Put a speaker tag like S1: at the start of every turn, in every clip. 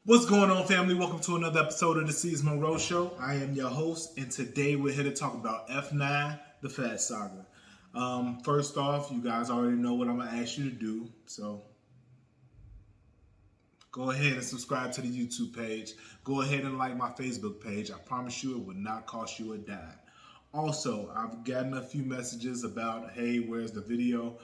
S1: What's going on, family? Welcome to another episode of the Seez Monroe Show. I am your host, and today we're here to talk about F9 The Fast Saga. First off, you guys already know what I'm going to ask you to do, so go ahead and subscribe to the YouTube page. Go ahead and like my Facebook page. I promise you it will not cost you a dime. Also, I've gotten a few messages about, hey, where's the video?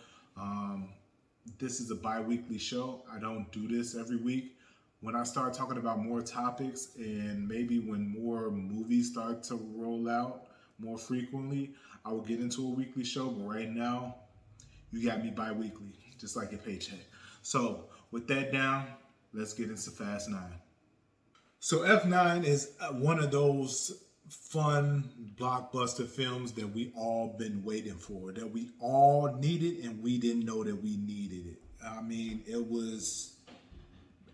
S1: This is a bi-weekly show. I don't do this every week. When I start talking about more topics and maybe when more movies start to roll out more frequently, I will get into a weekly show. But right now, you got me bi-weekly, just like your paycheck. So with that down, let's get into Fast 9. So F9 is one of those fun blockbuster films that we all been waiting for, that we all needed and we didn't know that we needed it. I mean, it was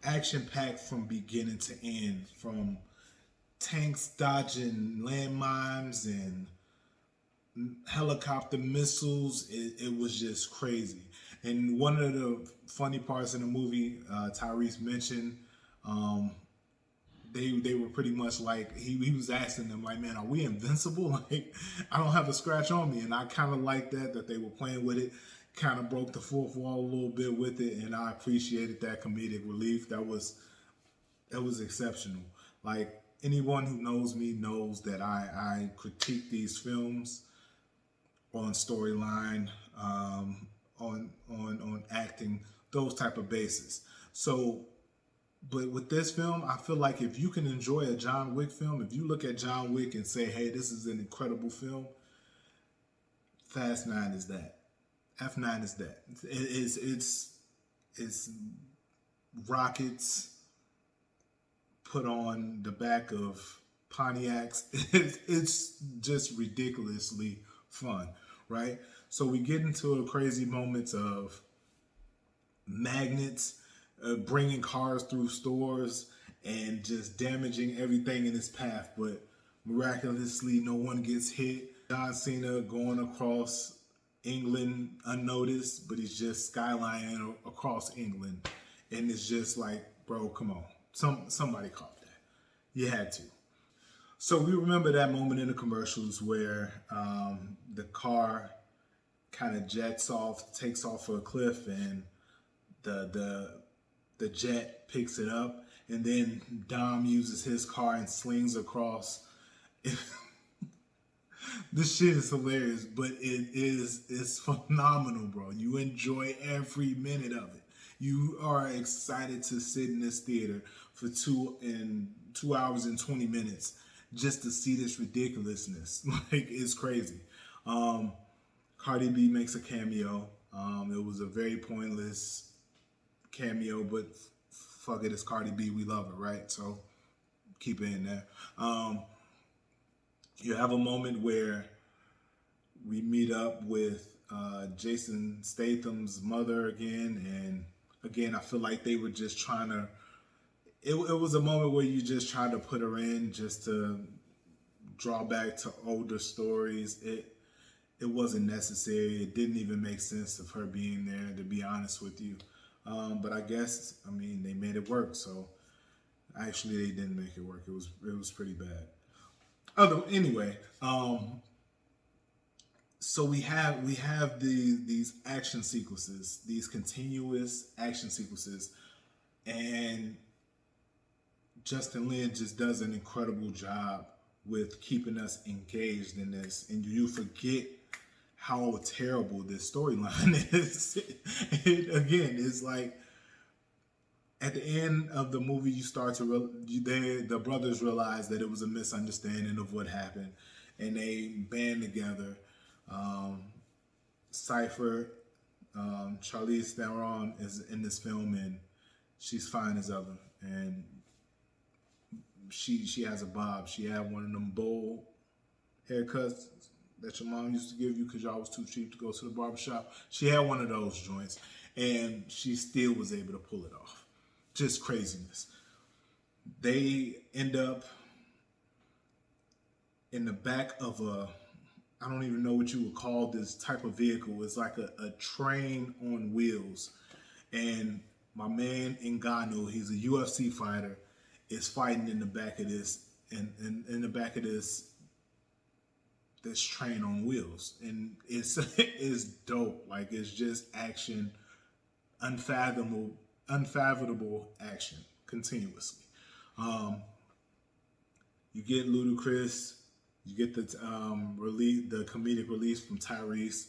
S1: action-packed from beginning to end, from tanks dodging landmines and helicopter missiles. It was just crazy. And one of the funny parts in the movie, Tyrese mentioned, they were pretty much like, he was asking them, like, man, are we invincible? Like, I don't have a scratch on me. And I kind of like that they were playing with it, kind of broke the fourth wall a little bit with it, and I appreciated that comedic relief. That was exceptional. Like, anyone who knows me knows that I critique these films on storyline, on acting, those type of bases. So, but with this film, I feel like if you can enjoy a John Wick film, if you look at John Wick and say, hey, this is an incredible film, Fast 9 is that. F9 is that. It's rockets put on the back of Pontiacs. It's just ridiculously fun, right? So we get into a crazy moments of magnets bringing cars through stores and just damaging everything in its path, but miraculously no one gets hit. John Cena going across England unnoticed, but he's just skylining across England, and it's just like, bro, come on, somebody caught that. You had to. So we remember that moment in the commercials where the car kind of jets off, takes off a cliff, and the jet picks it up, and then Dom uses his car and slings across. This shit is hilarious, but it's phenomenal, bro. You enjoy every minute of it. You are excited to sit in this theater for 2 hours and 20 minutes just to see this ridiculousness. Like, it's crazy. Cardi B makes a cameo. It was a very pointless cameo, but fuck it, it's Cardi B. We love her, right? So keep it in there. You have a moment where we meet up with Jason Statham's mother again, and again, I feel like they were just trying to. It was a moment where you just tried to put her in just to draw back to older stories. It wasn't necessary. It didn't even make sense of her being there, to be honest with you. But I guess, I mean, they made it work. So actually, they didn't make it work. It was pretty bad. Anyway, so we have these action sequences, these continuous action sequences, and Justin Lin just does an incredible job with keeping us engaged in this, and you forget how terrible this storyline is. Again, it's like at the end of the movie, you start to the brothers realize that it was a misunderstanding of what happened, and they band together. Saffire, Charlize Theron is in this film, and she's fine as ever. And she has a bob. She had one of them bowl haircuts that your mom used to give you because y'all was too cheap to go to the barbershop. She had one of those joints, and she still was able to pull it off. Just craziness. They end up in the back of I don't even know what you would call this type of vehicle. It's like a train on wheels. And my man Ngannou, he's a UFC fighter. is fighting in the back of this, in the back of this train on wheels, and it's dope. Like, it's just action, unfathomable action continuously. Um, you get Ludacris, you get the the comedic release from Tyrese.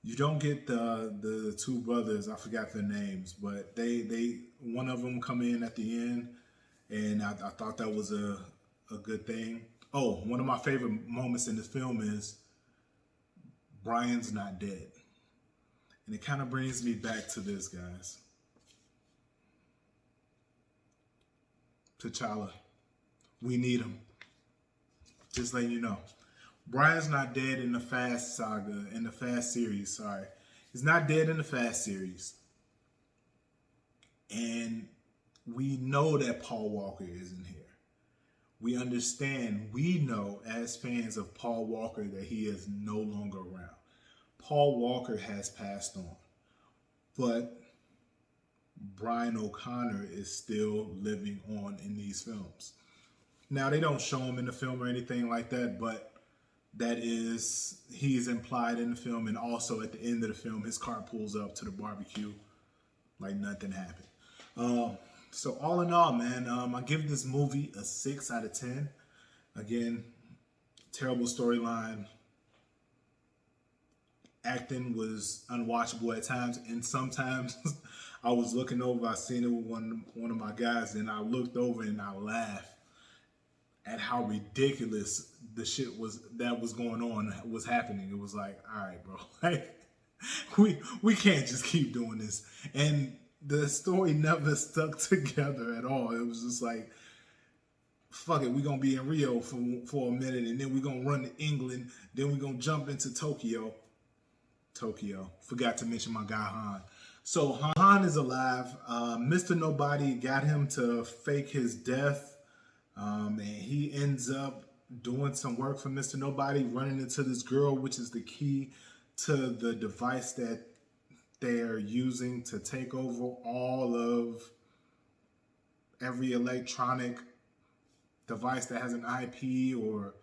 S1: You don't get the two brothers. I forgot their names, but they one of them come in at the end, and I thought that was a good thing. Oh, one of my favorite moments in the film is Brian's not dead, and it kind of brings me back to this, guys. T'Challa, we need him. Just letting you know. Brian's not dead in the Fast Saga, in the Fast series, sorry. He's not dead in the Fast series. And we know that Paul Walker isn't here. We understand, we know as fans of Paul Walker that he is no longer around. Paul Walker has passed on. But Brian O'Connor is still living on in these films. Now, they don't show him in the film or anything like that, but he's implied in the film, and also at the end of the film, his car pulls up to the barbecue like nothing happened. So all in all, man, I give this movie a 6 out of 10. Again, terrible storyline. Acting was unwatchable at times, and sometimes I was looking over, I seen it with one of my guys, and I looked over and I laughed at how ridiculous the shit that was going on was happening. It was like, all right, bro, like we can't just keep doing this. And the story never stuck together at all. It was just like, fuck it, we're gonna be in Rio for a minute, and then we're gonna run to England, then we're gonna jump into Tokyo. Forgot to mention my guy Han. So Han is alive. Mr. Nobody got him to fake his death. And he ends up doing some work for Mr. Nobody, running into this girl, which is the key to the device that they're using to take over all of every electronic device that has an IP or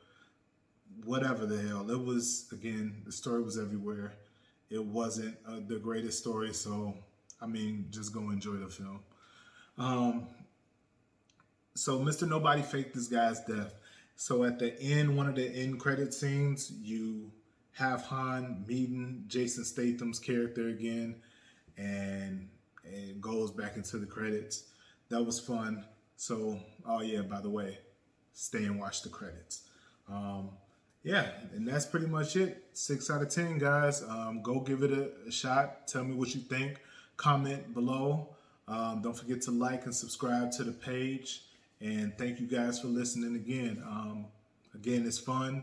S1: whatever the hell. It was, again, the story was everywhere. It wasn't the greatest story, so, I mean, just go enjoy the film. So Mr. Nobody faked this guy's death. So at the end, one of the end credit scenes, you have Han meeting Jason Statham's character again, and it goes back into the credits. That was fun. So, oh yeah, by the way, stay and watch the credits. Yeah, and that's pretty much it. 6 out of 10, guys. Go give it a shot. Tell me what you think. Comment below. Don't forget to like and subscribe to the page. And thank you guys for listening again. Again, it's fun.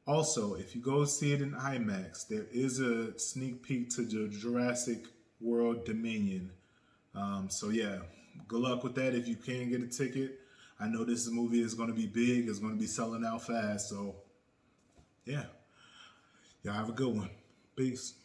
S1: Also, if you go see it in IMAX, there is a sneak peek to the Jurassic World Dominion. So yeah, good luck with that if you can get a ticket. I know this movie is going to be big. It's going to be selling out fast. So yeah, y'all have a good one. Peace.